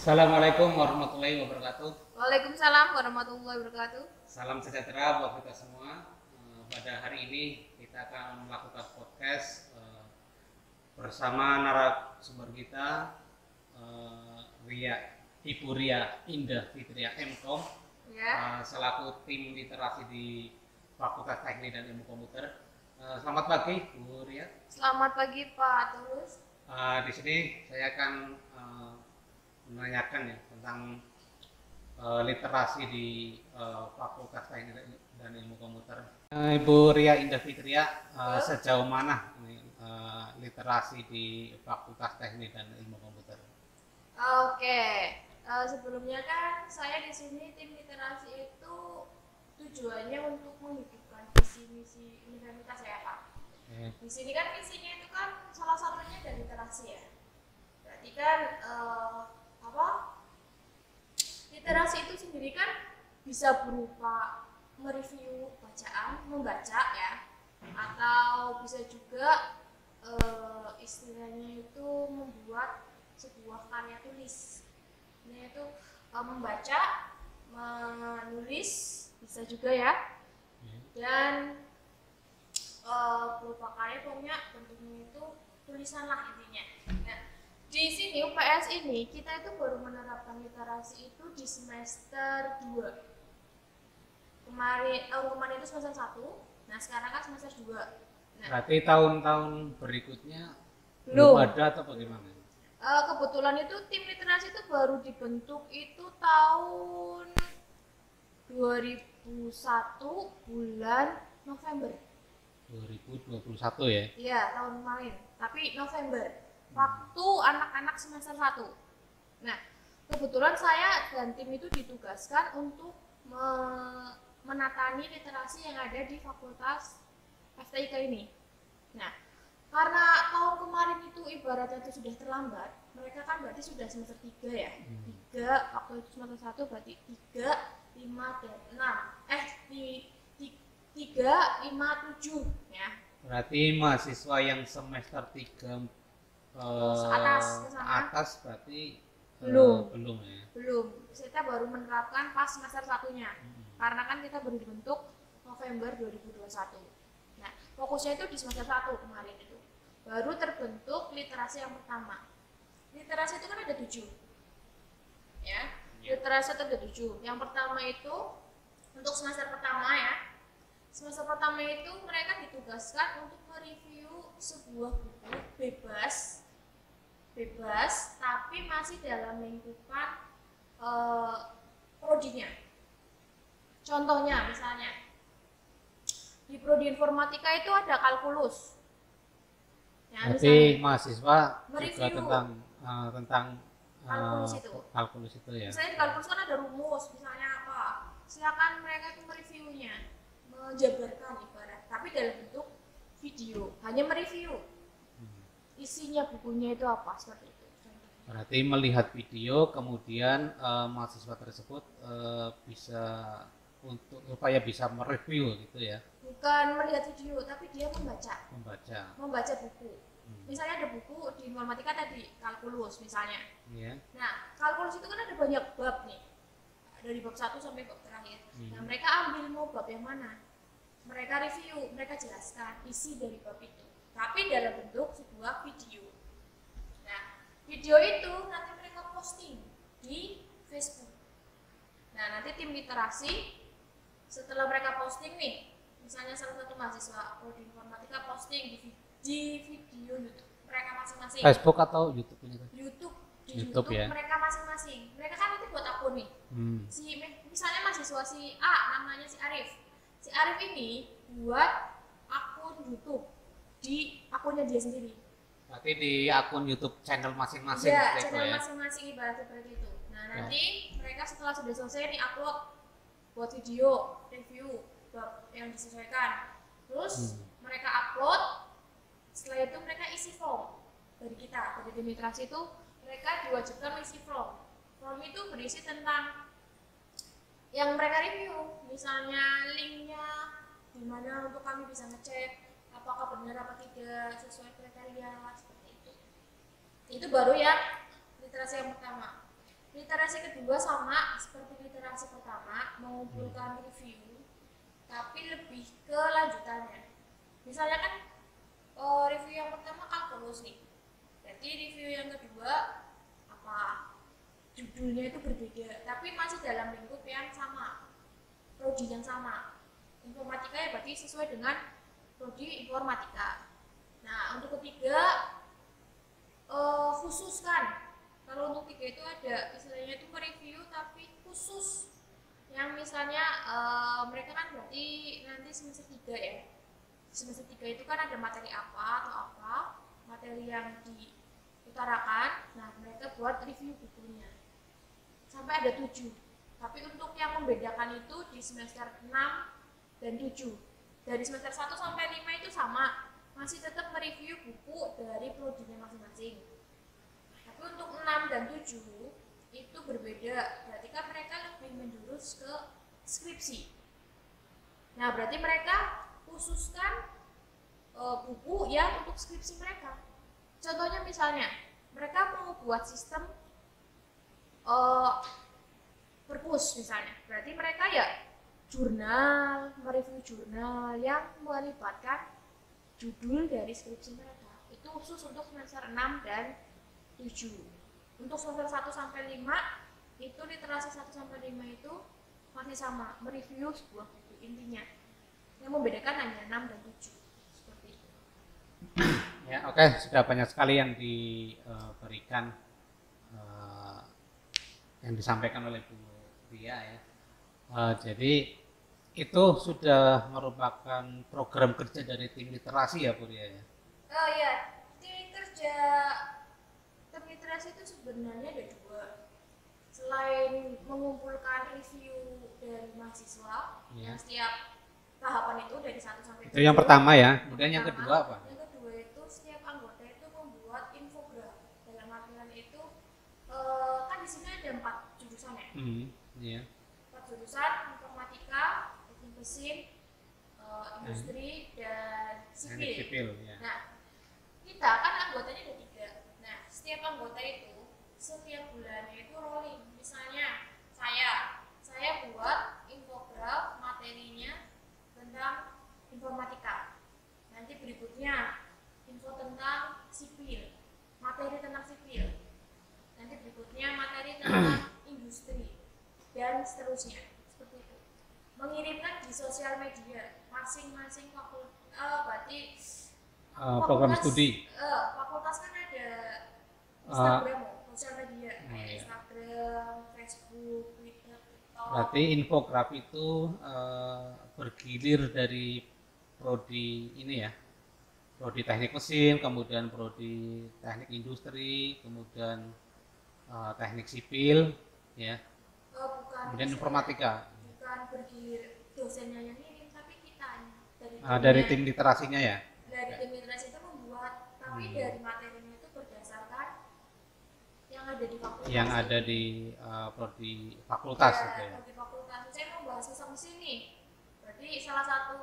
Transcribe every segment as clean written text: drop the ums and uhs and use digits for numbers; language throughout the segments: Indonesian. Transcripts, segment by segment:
Assalamualaikum warahmatullahi wabarakatuh. Waalaikumsalam warahmatullahi wabarakatuh. Salam sejahtera buat kita semua. Pada hari ini kita akan melakukan podcast bersama narasumber kita, Ibu Ria Indah Fitria MKOM, Ya. selaku tim literasi di Fakultas Teknik dan Ilmu Komputer. Selamat pagi, Bu Ria. Selamat pagi Pak Tulus. Di sini saya akan menanyakan ya tentang literasi di Fakultas Teknik dan Ilmu Komputer. Ibu Ria Indah Fitria, sejauh mana ini, literasi di Fakultas Teknik dan Ilmu Komputer? Oke. Sebelumnya kan saya di sini tim literasi itu tujuannya untuk menghidupkan visi misi universitas ya Pak. Di sini kan visinya itu kan salah satunya dari literasi ya. Berarti kan literasi itu sendiri kan bisa berupa mereview bacaan, membaca ya, atau bisa juga istilahnya itu membuat sebuah karya tulis. Ini itu membaca, menulis bisa juga ya, dan berupa karya banyak bentuknya itu tulisan lah intinya. Nah, di sini UPS ini kita itu baru menerapkan literasi itu di semester 2. Tahun kemarin itu semester 1. Nah, sekarang kan semester 2. Nah, Berarti tahun-tahun berikutnya belum ada atau bagaimana? Kebetulan itu tim literasi itu baru dibentuk itu tahun 2001 bulan November. 2021 ya? Iya, tahun kemarin. Tapi November. Waktu anak-anak semester 1. Nah, kebetulan saya dan tim itu ditugaskan untuk menatani literasi yang ada di Fakultas FTIK ini. Nah, karena tahun kemarin itu ibaratnya itu sudah terlambat, mereka kan berarti sudah semester 3 ya. 3, waktu itu semester 1 berarti 3, 5, dan 6. Di 3, 5, 7 ya. Berarti mahasiswa yang semester 3 atas berarti belum ya? Belum. Kita baru menerapkan pas semester 1-nya. Karena kan kita baru dibentuk November 2021. Nah, fokusnya itu di semester 1 kemarin itu. Baru terbentuk literasi yang pertama. Literasi itu kan ada 7. Ya. Literasi itu ada 7. Yang pertama itu untuk semester pertama ya. Semester pertama itu mereka ditugaskan untuk mereview sebuah buku bebas tapi masih dalam lingkupan prodinya. Contohnya misalnya di prodi informatika itu ada kalkulus. Ya, Berarti mahasiswa juga mereview tentang kalkulus itu ya? Misalnya di kalkulus kan ada rumus, misalnya apa, silakan mereka itu mereviewnya, menjabarkan ibarat, tapi dalam bentuk video, hanya mereview isinya bukunya itu apa, seperti itu. Berarti melihat video, kemudian mahasiswa tersebut bisa supaya bisa mereview gitu ya? Bukan melihat video, tapi dia membaca buku. Misalnya ada buku di informatika tadi, kalkulus misalnya. Nah, kalkulus itu kan ada banyak bab nih, dari bab 1 sampai bab terakhir. Nah, mereka ambil mau bab yang mana, mereka review, mereka jelaskan isi dari bab itu, tapi dalam bentuk sebuah video. Nah, video itu nanti mereka posting di Facebook. Nah, nanti tim literasi setelah mereka posting nih, misalnya salah satu mahasiswa prodi informatika posting di video YouTube mereka masing-masing. Facebook atau YouTube ini? YouTube ya? Mereka masing-masing. Mereka kan nanti buat akun nih. Misalnya mahasiswa si A, namanya si Arif. Si Arif ini buat akun YouTube di akunnya dia sendiri. Berarti di akun YouTube channel masing-masing. Iya, channel masing-masing ibaratnya seperti itu. Nah, nanti mereka setelah sudah selesai nih upload buat video review bab yang disesuaikan. Terus mereka upload. Setelah itu mereka isi form dari kita, dari tim literasi itu mereka diwajibkan mengisi form. Form itu berisi tentang yang mereka review, misalnya linknya di mana untuk kami bisa ngecek apakah benar apa tidak sesuai kriteria seperti itu. Itu baru ya literasi yang pertama. Literasi kedua sama seperti literasi pertama, mengumpulkan review, tapi lebih ke lanjutannya. Misalnya kan review yang pertama kalkulus nih, berarti review yang kedua apa? Judulnya itu berbeda, tapi masih dalam lingkup yang sama, prodi yang sama. Informatika ya berarti sesuai dengan prodi informatika. Nah, untuk ketiga khususkan. Kalau untuk tiga itu ada istilahnya itu mereview tapi khusus. Yang misalnya mereka kan berarti nanti semester 3 ya. Semester 3 itu kan ada materi apa atau apa, materi yang diutarakan. Nah, mereka buat review bukunya. Sampai ada 7. Tapi untuk yang membedakan itu di semester 6 dan 7. Dari semester 1 sampai 5 itu sama, masih tetap mereview buku dari prodinya masing-masing. Tapi untuk 6 dan 7 itu berbeda, berarti kan mereka lebih menjurus ke skripsi. Nah, berarti mereka khususkan buku yang untuk skripsi mereka. Contohnya misalnya, mereka mau buat sistem perpus misalnya, berarti mereka ya jurnal, mereview jurnal yang melibatkan judul dari skripsi mereka. Itu khusus untuk semester 6 dan 7. Untuk semester 1 sampai 5 itu literasi 1 sampai 5 itu masih sama, mereview sebuah buku intinya. Yang membedakan hanya 6 dan 7. Seperti itu. Ya, oke, sudah banyak sekali yang diberikan yang disampaikan oleh Bu Ria ya. Jadi itu sudah merupakan program kerja dari tim literasi ya Bu Ria ya? Oh iya, tim literasi itu sebenarnya ada 2. Selain mengumpulkan review dari mahasiswa, yang setiap tahapan itu dari 1 sampai 7. Itu yang pertama ya, kemudian yang kedua apa? Yang kedua itu setiap anggota itu membuat infograf. Dalam artian itu kan di sini ada 4 jurusan ya. Iya. 4 jurusan, informatika, teknik mesin, industri dan sipil. Ya. Nah, kita kan anggotanya ada 3. Nah, setiap anggota itu setiap bulannya itu rolling. Misalnya saya buat infograf materinya tentang informatika. Nanti berikutnya info tentang sipil, materi tentang sipil. Nanti berikutnya materi tentang industri dan seterusnya. Seperti itu. Mengirimkan di sosial media masing-masing berarti program studi. Fakultas kan ada Instagram, sosial media, Instagram, Facebook, Twitter, TikTok. Berarti infograf itu bergilir dari prodi ini ya, prodi teknik mesin, kemudian prodi teknik industri, kemudian teknik sipil, ya, kemudian informatika. Bukan bergilir dosennya yang ngirim, tapi kita dari tim literasinya ya. Dari tim literasi itu membuat, tapi dari materinya itu berdasarkan yang ada di fakultas. Yang ada di prodi fakultas ya, gitu ya. Prodi fakultas. Saya mau bahas sistem mesin nih. Berarti salah satu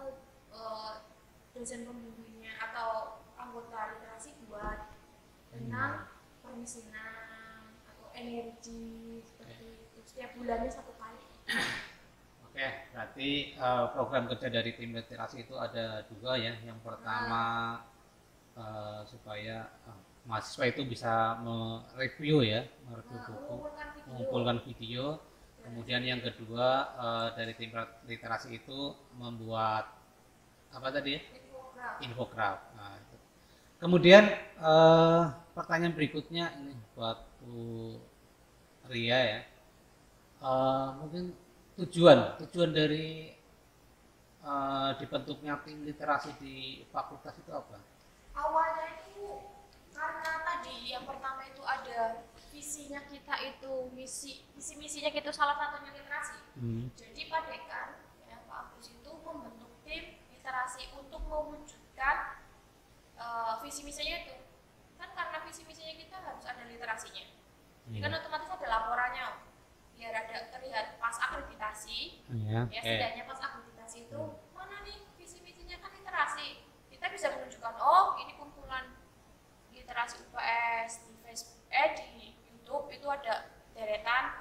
dosen pembimbingnya atau anggota literasi buat tentang permesinan atau energi seperti itu. Setiap bulannya 1 kali. Oke, berarti program kerja dari tim literasi itu ada 2 ya. Yang pertama supaya mahasiswa itu bisa mereview ya, mereview buku, mengumpulkan video. Kemudian yang kedua dari tim literasi itu membuat apa tadi ya? Infograf. Nah, itu. Kemudian pertanyaan berikutnya ini buat Bu Ria ya. Mungkin tujuan dari dibentuknya tim literasi di fakultas itu apa? Awalnya itu karena tadi yang pertama itu ada visinya kita itu misinya kita salah satunya literasi. Jadi Pak Dekan ya Pak Agus itu membentuk tim literasi untuk mewujudkan visi misinya itu. Kan karena visi misinya kita harus ada literasinya. Kan otomatis ada laporannya biar ada terlihat pas akreditasi. Ya setidaknya pas akreditasi itu mana nih visi misinya kan literasi. Kita bisa menunjukkan oh ini kumpulan literasi UPS di Facebook, di YouTube itu ada deretan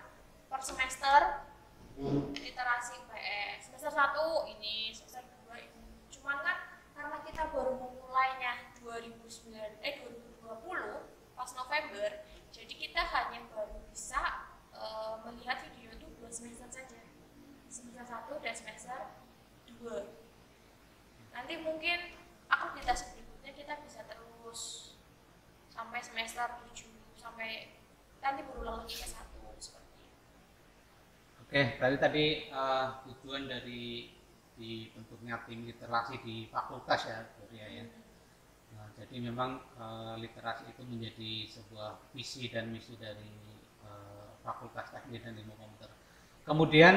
ini, semester 2 ini. Cuman kan karena kita baru memulainya 2020 pas November, jadi kita hanya baru bisa melihat video itu 2 semester saja, semester 1 dan semester 2. Nanti mungkin akreditasi berikutnya kita bisa terus sampai semester 7, sampai nanti berulang lagi ke 1 seperti itu. Oke, berarti tadi tujuan dari dibentuknya tim literasi di fakultas ya, Gloria ya. Nah, jadi memang literasi itu menjadi sebuah visi dan misi dari Fakultas Teknik dan Ilmu Komputer. Kemudian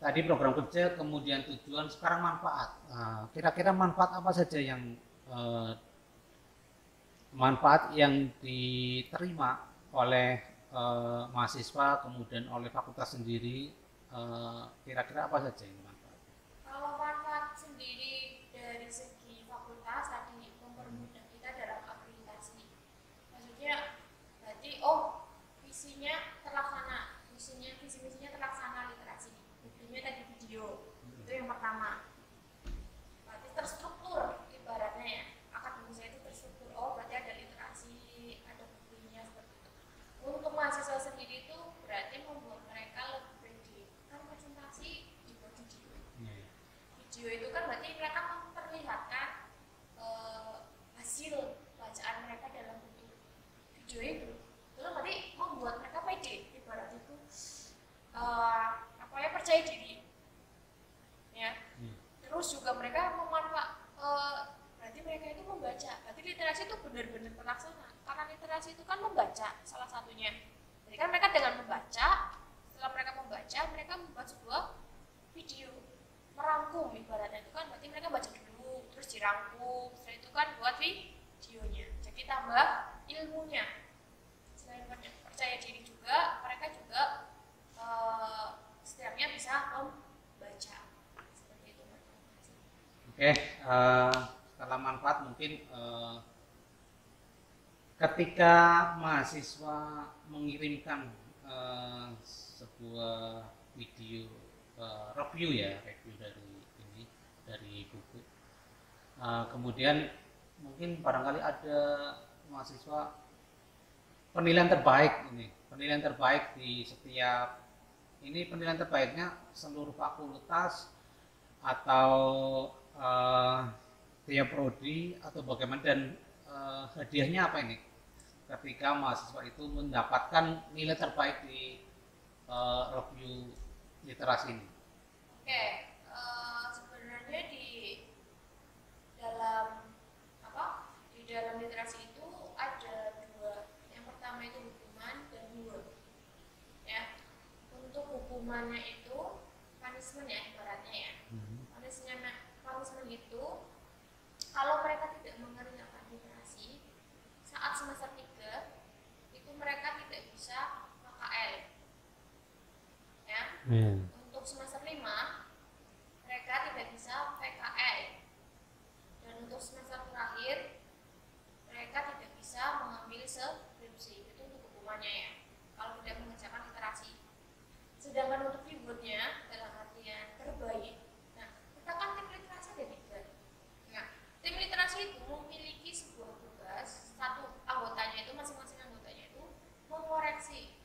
tadi program kerja, kemudian tujuan, sekarang manfaat. Kira-kira manfaat apa saja yang diterima oleh mahasiswa, kemudian oleh fakultas sendiri, kira-kira apa saja yang manfaat? Kalau manfaat sendiri dari segi fakultas tadi mempermudah kita dalam akreditasi. Maksudnya berarti visinya terlaksana, visi-misinya terlaksana literasi. Buktinya tadi video, itu yang pertama. Berarti terstruktur ibaratnya ya, akademisnya itu terstruktur. Berarti ada literasi, ada buktinya seperti itu. Untuk mahasiswa sendiri itu berarti membuat mereka lebih pede. Kan presentasi juga video. Video itu kan berarti mereka memperlihatkan hasil bacaan mereka dalam bentuk video itu. Terus berarti membuat mereka pede, ibarat itu percaya diri ya. Terus juga mereka berarti mereka itu membaca, berarti literasi itu benar-benar terlaksana, karena literasi itu kan membaca salah satunya. Jadi kan mereka dengan membaca, setelah mereka membaca, mereka membuat sebuah video merangkum, ibaratnya itu kan berarti mereka baca dulu terus dirangkum, setelah itu kan buat videonya, jadi tambah ilmunya. Selain percaya diri juga, mereka juga setiapnya bisa membaca seperti itu. Oke, setelah manfaat mungkin ketika mahasiswa mengirimkan sebuah video review dari buku, kemudian mungkin barangkali ada mahasiswa penilaian terbaik di setiap ini, penilaian terbaiknya seluruh fakultas atau tiap prodi atau bagaimana, dan hadiahnya apa ini ketika mahasiswa itu mendapatkan nilai terbaik di review literasi ini? Oke, sebenarnya di dalam literasi itu ada 2. Yang pertama itu hukuman dan reward. Ya, untuk hukumannya itu punishment ya, ibaratnya ya. Punishment itu kalau mereka tidak mengerjakan literasi saat semester 3 itu mereka tidak bisa KKL ya. Untuk semester 5 mereka tidak bisa PKL, dan untuk semester terakhir mereka tidak bisa mengambil skripsi. Itu untuk hukumannya ya, kalau tidak mengerjakan literasi. Sedangkan untuk rewardnya dalam artian terbaik, nah kita kan tim literasi ada 3. Nah, tim literasi itu memiliki sebuah tugas, satu anggotanya itu, masing-masing anggotanya itu mengoreksi.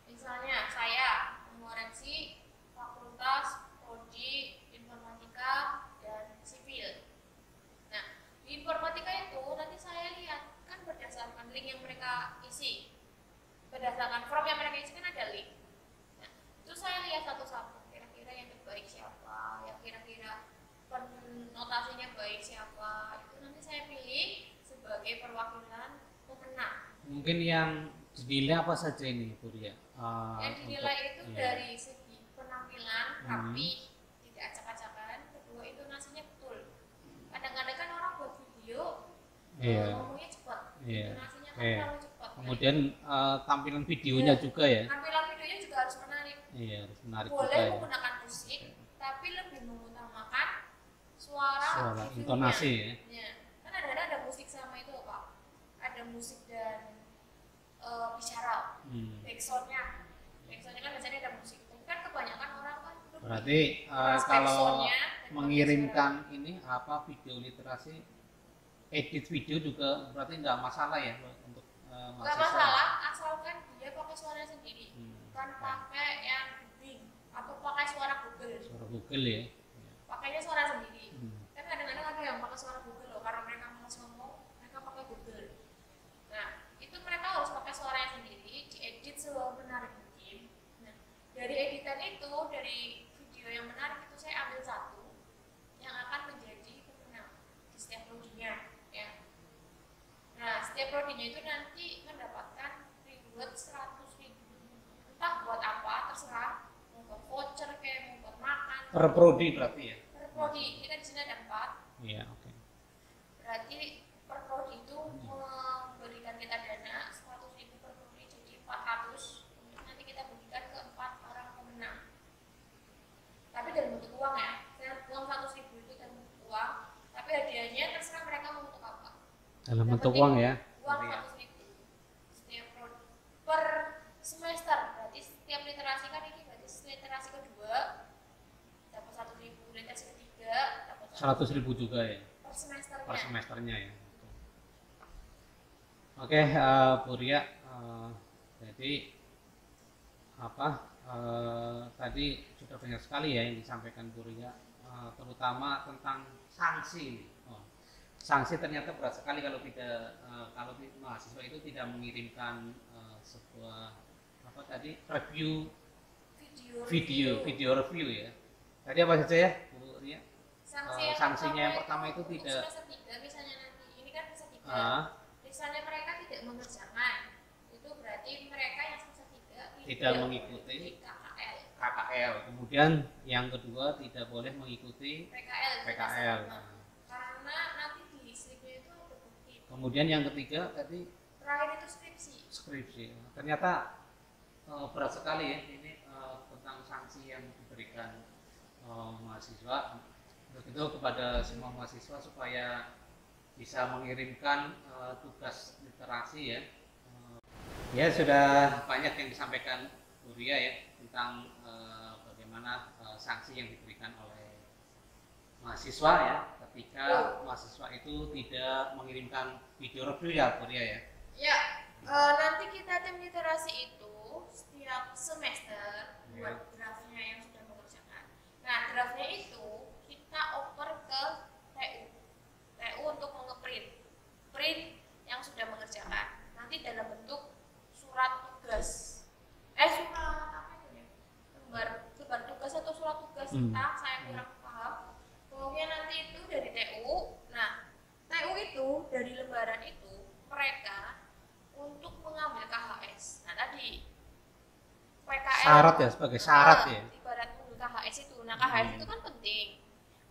Misalnya saya mengoreksi fakultas prodi informatika dan sipil. Nah, di informatika itu nanti saya lihat kan berdasarkan link yang mereka isi, berdasarkan form yang mereka isi kan ada link. Nah, itu saya lihat satu-satu, kira-kira yang terbaik siapa, yang kira-kira penotasinya baik siapa, itu nanti saya pilih sebagai perwakilan pemenang. Mungkin yang dinilai apa saja ini, Bu Ria? Yang dinilai itu dari segi penampilan rapi, tidak acak-acakan. Kedua, intonasinya betul. Kadang-kadang kan orang buat video ngomongnya cepat, intonasinya kan terlalu cepat. Kemudian tampilan videonya juga ya. Tampilan videonya juga harus menarik. Iya, harus menarik. Boleh juga menggunakan musik, tapi lebih mengutamakan suara intonasi ya. Kan ada musik sama itu Pak. Ada musik dan bicara. Backsoundnya kan biasanya ada musik. Tapi kan kebanyakan orang kan Berarti kalau mengirimkan ini apa video literasi, edit video juga berarti nggak masalah ya untuk nggak mahasiswa? masalah, asalkan dia pakai suara sendiri, bukan pakai yang dubbing atau pakai suara Google. Suara Google ya? Pakainya suara sendiri. Kan kadang-kadang ada yang pakai suara Google loh, karena mereka malas ngomong, mereka pakai Google. Nah, itu mereka harus pakai suaranya sendiri, diedit semenarik mungkin. Nah, dari editan itu, dari video yang menarik itu saya ambil satu yang akan menjadi pemenang di setiap prodinya, ya. Nah, setiap prodinya itu nanti mendapatkan reward 100.000. Entah buat apa, terserah. Mau buat voucher kayak mau buat makan. Per prodi berarti ya? Per prodi, kita di sini ada 4. Iya, oke. Berarti per prodi itu memberikan kita dana 100.000 per prodi, jadi 400 untuk nanti kita berikan ke 4 orang pemenang. Tapi dalam bentuk uang ya, uang 100.000 itu dalam bentuk uang, tapi hadiahnya terserah mereka mau untuk apa. Dalam bentuk uang ya? Uang 100.000 setiap prodi per semester. Berarti setiap literasi kan ini berarti literasi kedua dapat 100.000, literasi ketiga dapat 100.000 juga ya? Per semesternya ya. Oke, Bu Ria, jadi apa tadi sudah banyak sekali ya yang disampaikan Bu Ria, terutama tentang sanksi. Sanksi ternyata berat sekali kalau tidak kalau mahasiswa itu tidak mengirimkan sebuah apa tadi review video review ya. Tadi apa saja ya Bu Ria? Sanksinya yang pertama itu tidak semester 3 misalnya, nanti ini kan semester 3. Misalnya mereka tidak mengerjakan, itu berarti mereka yang semester 3 tidak mengikuti KKL. Kemudian yang kedua tidak boleh mengikuti PKL. Karena nanti di skripsi itu ada bukti. Kemudian yang ketiga tadi terakhir itu skripsi. Ternyata berat sekali ya ini tentang sanksi yang diberikan mahasiswa. Begitu kepada semua mahasiswa supaya bisa mengirimkan tugas literasi ya. Ya sudah banyak yang disampaikan Bu Ria ya tentang bagaimana sanksi yang diberikan oleh mahasiswa ya ketika mahasiswa itu tidak mengirimkan video review ya Bu Ria ya. Ya, nanti kita tim literasi itu setiap semester buat draftnya yang sudah mengerjakan. Nah, draftnya itu kita oper ke TU untuk mengeprint yang sudah mengerjakan. Nanti dalam bentuk surat tugas. Surat apa itu ya? Lembar tugas atau surat tugas, entah, saya kurang paham. Pokoknya nanti itu dari TU. Nah, TU itu dari lembaran itu mereka untuk mengambil KHS. Nah, tadi PKL syarat ya, sebagai syarat ya. Ibarat mengambil KHS itu. Nah, KHS itu kan penting.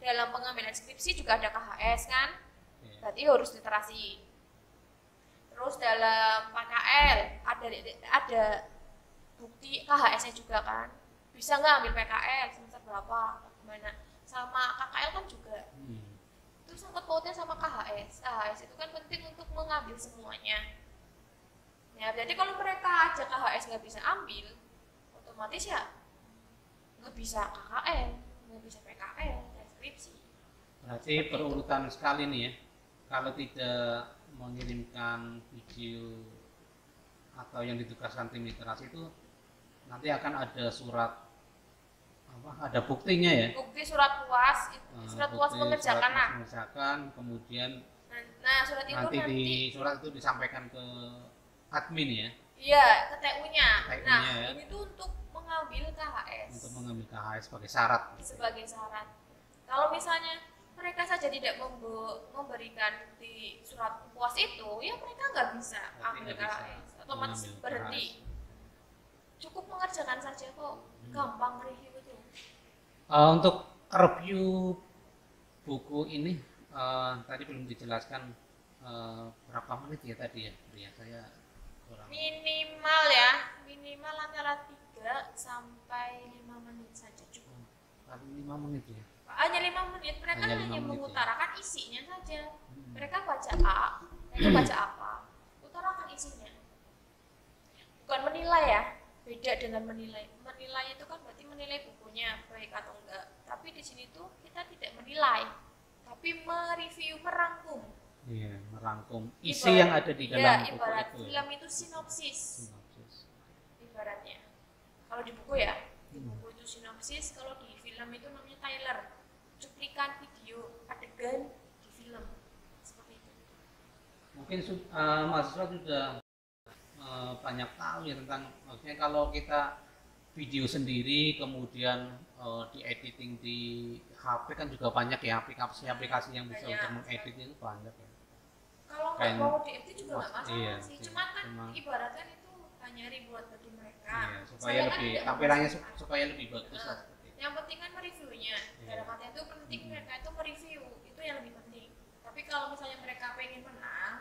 Dalam pengambilan skripsi juga ada KHS kan? Berarti harus literasi. Terus dalam PKL ada bukti KHS-nya juga kan? Bisa nggak ambil PKL semester berapa? Gimana? Sama KKL kan juga. Itu sangkut pautnya sama KHS. KHS itu kan penting untuk mengambil semuanya. Ya, jadi kalau mereka aja KHS nggak bisa ambil, otomatis ya nggak bisa KKL, nggak bisa PKL, deskripsi. Berarti berurutan sekali nih ya. Kalau tidak mengirimkan video atau yang ditugaskan tim literasi itu nanti akan ada surat apa? Ada buktinya ya? Bukti surat puas, surat puas mengerjakan. Kemudian surat itu nanti surat itu disampaikan ke admin ya? Iya, ke TU-nya. Nah, ya? ini tuh untuk mengambil KHS. Untuk mengambil KHS sebagai syarat. Sebagai syarat. Kalau misalnya mereka saja tidak memberikan bukti surat puas itu, ya mereka nggak bisa ambil KHS. Otomatis berhenti. Cukup mengerjakan saja kok, gampang review itu. Untuk review buku ini tadi belum dijelaskan berapa menit ya tadi ya? Saya kurang. Minimal antara 3 sampai 5 menit saja cukup. Paling 5 menit ya? Hanya 5 menit, mereka hanya mengutarakan ya? isinya saja. Mereka baca A, mereka baca apa, utarakan isinya. Bukan menilai ya, beda dengan menilai. Menilai itu kan berarti menilai bukunya baik atau itu kita tidak menilai, tapi mereview, merangkum. Iya, merangkum isi yang ada di dalam buku ibarat itu. Film itu sinopsis. Ibaratnya. Kalau di buku ya, di buku itu sinopsis, kalau di film itu namanya trailer. Cuplikan video adegan di film. Seperti itu. Mungkin mahasiswa sudah banyak tahu ya tentang, maksudnya kalau kita video sendiri kemudian di editing di HP kan juga banyak ya, aplikasi yang bisa untuk mengedit itu banyak ya. Kalau nggak mau diedit juga nggak masalah iya, sih, cuma kan ibaratnya itu hanya buat bagi mereka. Iya, supaya lebih tampilannya supaya lebih bagus lah. Yang penting kan mereviewnya. Dalam artian itu penting mereka itu mereview, itu yang lebih penting. Tapi kalau misalnya mereka pengen menang,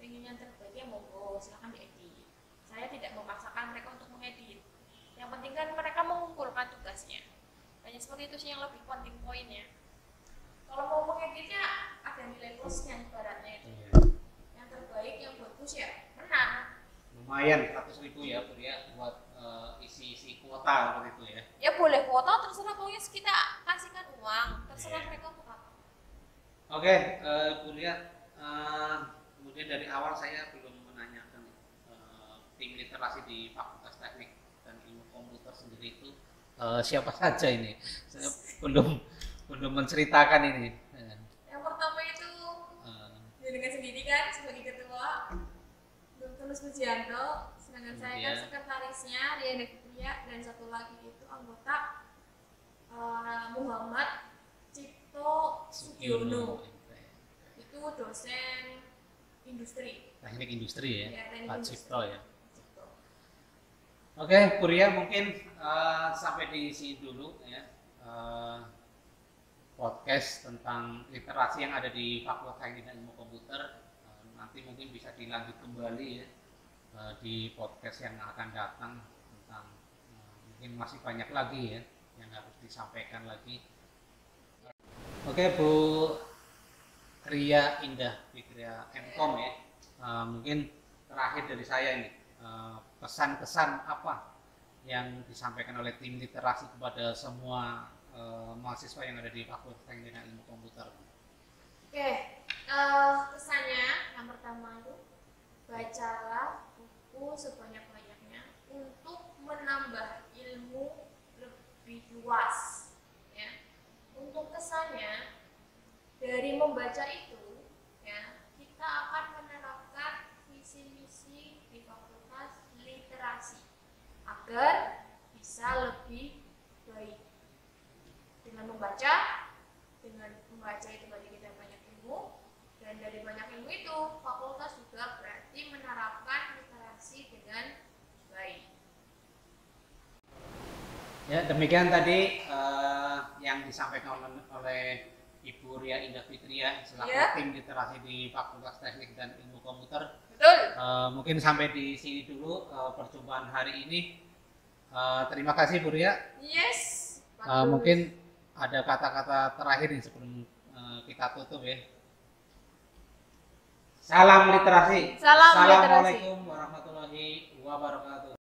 pengen yang terbaik ya monggo silahkan diedit. Saya tidak memaksakan mereka untuk mengedit. Yang penting kan mereka mengumpulkan tugasnya. Hanya seperti itu sih yang lebih penting poinnya. Kalau mau mengeditnya ada nilai plusnya ibaratnya itu. Yang terbaik, yang bagus ya menang. Lumayan 100.000 ya Bu ya buat isi kuota seperti itu ya. Ya boleh kuota, terserah, pokoknya kita kasihkan uang, terserah mereka untuk apa. Oke, Bu Lia, kemudian dari awal saya belum menanyakan tim literasi di Fakultas Teknik dan Ilmu Komputer sendiri itu siapa saja ini. Saya belum menceritakan ini. Yang pertama itu dengan sendiri kan sebagai ketua, Tulus Pujianto, sedangkan saya kan sekretarisnya Ria Indah Fitria, dan satu lagi itu anggota Muhammad Cipto Sugiono, itu dosen industri, teknik industri ya, Pak Cipto ya. Cipto. Oke, Bu Ria, mungkin sampai di sini dulu ya podcast tentang literasi yang ada di Fakultas Teknik dan Ilmu Komputer. Nanti mungkin bisa dilanjut kembali ya di podcast yang akan datang, tentang mungkin masih banyak lagi ya yang harus disampaikan lagi. Oke, Bu Ria Indah Fitria MKOM ya, mungkin terakhir dari saya ini, pesan-kesan apa yang disampaikan oleh tim literasi kepada semua mahasiswa yang ada di Fakultas Teknik dan Ilmu Komputer? Oke, kesannya yang pertama itu bacalah buku sebanyak-banyaknya untuk menambah ilmu lebih luas ya. Untuk kesannya dari membaca itu ya, kita akan menerapkan visi misi di Fakultas Literasi agar bisa lebih baik. Dengan membaca itu berarti kita banyak ilmu, dan dari banyak ilmu itu fakultas juga berarti menerapkan literasi dengan baik. Ya, demikian tadi yang disampaikan oleh Ibu Ria Indah Fitria selaku tim literasi di Fakultas Teknik dan Ilmu Komputer. Betul. Mungkin sampai di sini dulu perjumpaan hari ini. Terima kasih Bu Ria. Yes. Mungkin ada kata-kata terakhir nih sebelum kita tutup ya. Salam literasi. Salam literasi. Assalamualaikum warahmatullahi wabarakatuh.